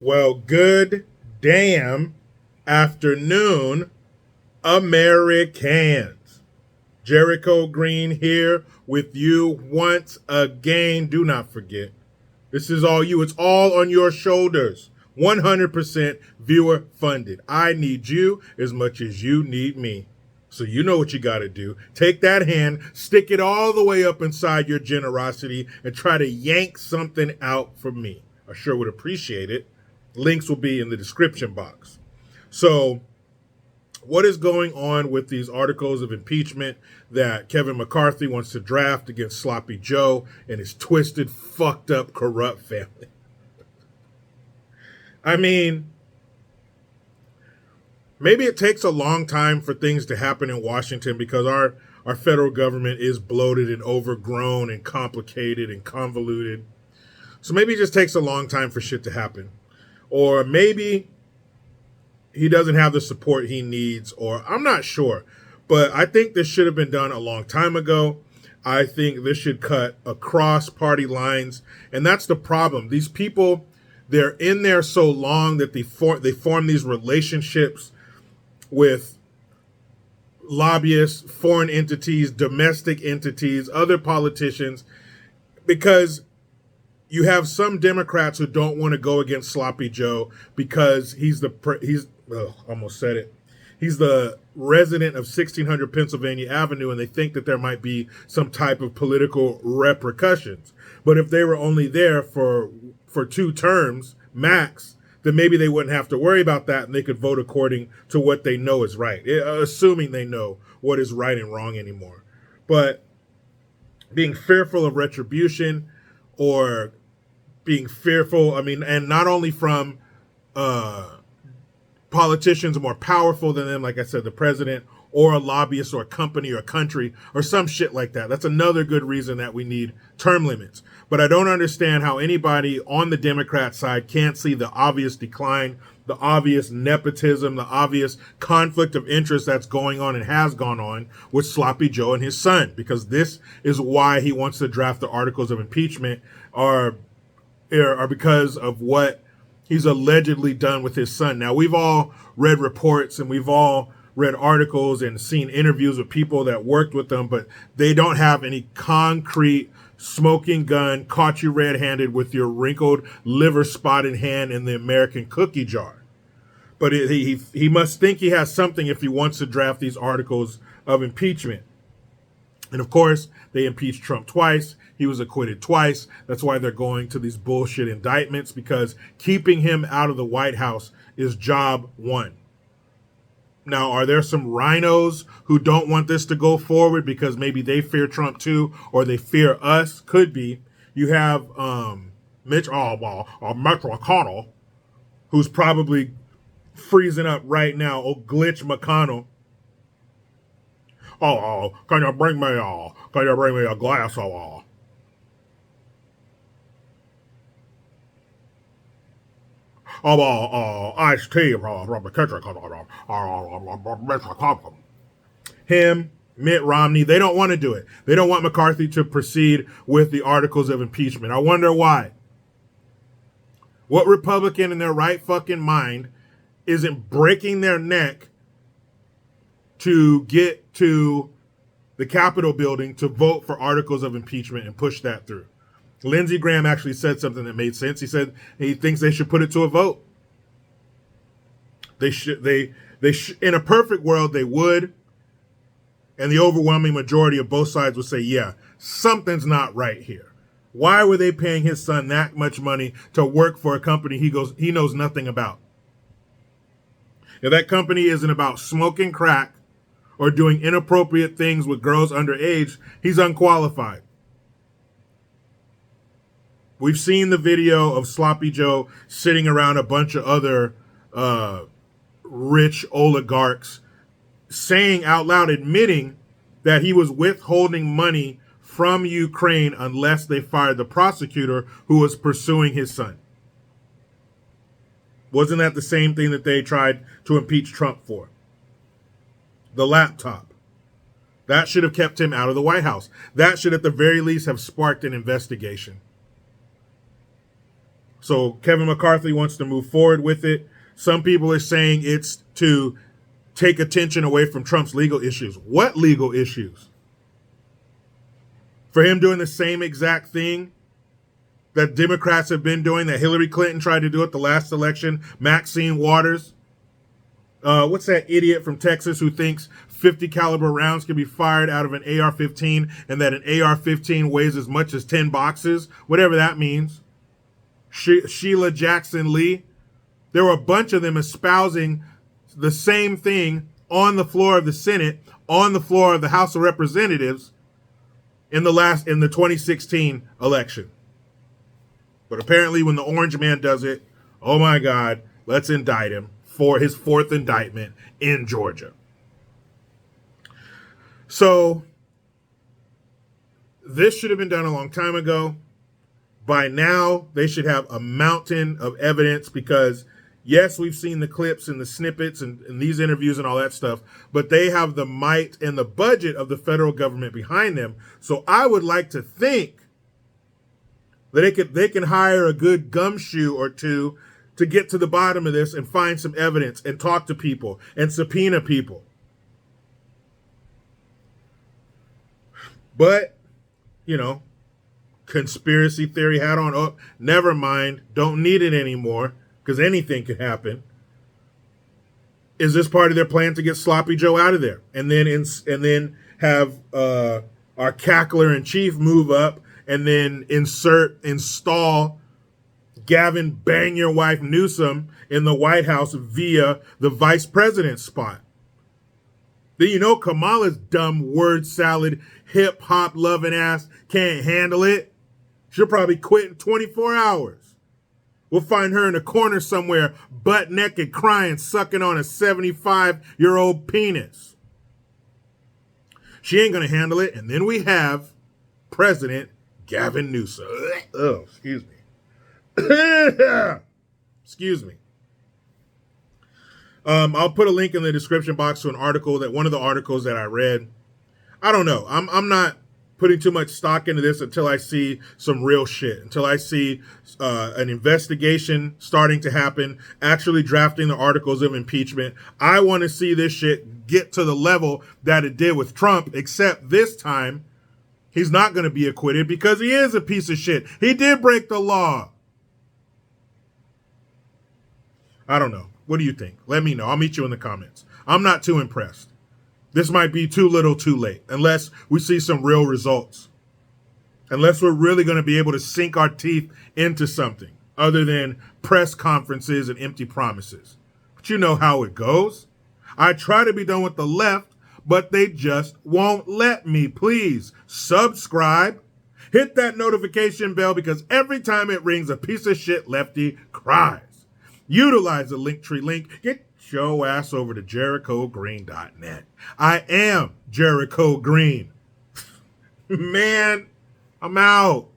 Well, good damn afternoon, Americans. Jericho Green here with you once again. Do not forget, this is all you. It's all on your shoulders. 100% viewer funded. I need you as much as you need me. So you know what you got to do. Take that hand, stick it all the way up inside your generosity, and try to yank something out from me. I sure would appreciate it. Links will be in the description box. So, what is going on with these articles of impeachment that Kevin McCarthy wants to draft against Sloppy Joe and his twisted, fucked up, corrupt family? I mean, maybe it takes a long time for things to happen in Washington because our federal government is bloated and overgrown and complicated and convoluted. So maybe it just takes a long time for shit to happen. Or maybe he doesn't have the support he needs, or I'm not sure. But I think this should have been done a long time ago. I think this should cut across party lines. And that's the problem. These people, they're in there so long that they form these relationships with lobbyists, foreign entities, domestic entities, other politicians, because you have some Democrats who don't want to go against Sloppy Joe because almost said it. He's the resident of 1600 Pennsylvania Avenue, and they think that there might be some type of political repercussions. But if they were only there for 2 terms max, then maybe they wouldn't have to worry about that, and they could vote according to what they know is right, assuming they know what is right and wrong anymore. But being fearful of retribution or being fearful, and not only from politicians more powerful than them, like I said, the president or a lobbyist or a company or a country or some shit like that. That's another good reason that we need term limits. But I don't understand how anybody on the Democrat side can't see the obvious decline, the obvious nepotism, the obvious conflict of interest that's going on and has gone on with Sloppy Joe and his son, because this is why he wants to draft the articles of impeachment are because of what he's allegedly done with his son. Now, we've all read reports and we've all read articles and seen interviews with people that worked with them, but they don't have any concrete smoking gun, caught you red-handed with your wrinkled liver spotted hand in the American cookie jar. But he must think he has something if he wants to draft these articles of impeachment. And of course, they impeached Trump twice. He was acquitted twice. That's why they're going to these bullshit indictments, because keeping him out of the White House is job one. Now, are there some rhinos who don't want this to go forward because maybe they fear Trump too, or they fear us? Could be. You have Mitch McConnell, who's probably freezing up right now. Oh, Glitch McConnell. Can you bring me a glass of iced tea from the kitchen? Him, Mitt Romney, they don't want to do it. They don't want McCarthy to proceed with the articles of impeachment. I wonder why. What Republican in their right fucking mind isn't breaking their neck to get to the Capitol building to vote for articles of impeachment and push that through? Lindsey Graham actually said something that made sense. He said he thinks they should put it to a vote. In a perfect world, they would. And the overwhelming majority of both sides would say, yeah, something's not right here. Why were they paying his son that much money to work for a company he knows nothing about? If that company isn't about smoking crack or doing inappropriate things with girls underage, he's unqualified. We've seen the video of Sloppy Joe sitting around a bunch of other rich oligarchs saying out loud, admitting that he was withholding money from Ukraine unless they fired the prosecutor who was pursuing his son. Wasn't that the same thing that they tried to impeach Trump for? The laptop. That should have kept him out of the White House. That should at the very least have sparked an investigation. So Kevin McCarthy wants to move forward with it. Some people are saying it's to take attention away from Trump's legal issues. What legal issues? For him doing the same exact thing that Democrats have been doing, that Hillary Clinton tried to do at the last election, Maxine Waters. What's that idiot from Texas who thinks 50 caliber rounds can be fired out of an AR-15 and that an AR-15 weighs as much as 10 boxes? Whatever that means. Sheila Jackson Lee. There were a bunch of them espousing the same thing on the floor of the Senate, on the floor of the House of Representatives in the 2016 election. But apparently when the orange man does it, oh my God, let's indict him for his fourth indictment in Georgia. So this should have been done a long time ago. By now, they should have a mountain of evidence because, yes, we've seen the clips and the snippets and these interviews and all that stuff, but they have the might and the budget of the federal government behind them. So I would like to think that they can hire a good gumshoe or two to get to the bottom of this and find some evidence and talk to people and subpoena people. But, conspiracy theory hat on. Oh, never mind. Don't need it anymore because anything could happen. Is this part of their plan to get Sloppy Joe out of there and then have our cackler in chief move up and then install Gavin Bang Your Wife Newsom in the White House via the vice president spot? Then Kamala's dumb word salad, hip hop loving ass can't handle it. She'll probably quit in 24 hours. We'll find her in a corner somewhere, butt naked, crying, sucking on a 75-year-old penis. She ain't going to handle it. And then we have President Gavin Newsom. Oh, excuse me. Excuse me. I'll put a link in the description box to one of the articles that I read. I don't know. I'm not putting too much stock into this until I see some real shit, until I see an investigation starting to happen, actually drafting the articles of impeachment. I want to see this shit get to the level that it did with Trump, except this time he's not going to be acquitted because he is a piece of shit. He did break the law. I don't know. What do you think? Let me know. I'll meet you in the comments. I'm not too impressed. This might be too little too late, unless we see some real results. Unless we're really going to be able to sink our teeth into something other than press conferences and empty promises. But you know how it goes. I try to be done with the left, but they just won't let me. Please subscribe. Hit that notification bell because every time it rings, a piece of shit lefty cries. Utilize the Linktree link. Get your ass over to JerichoGreen.net. I am Jericho Green. Man, I'm out.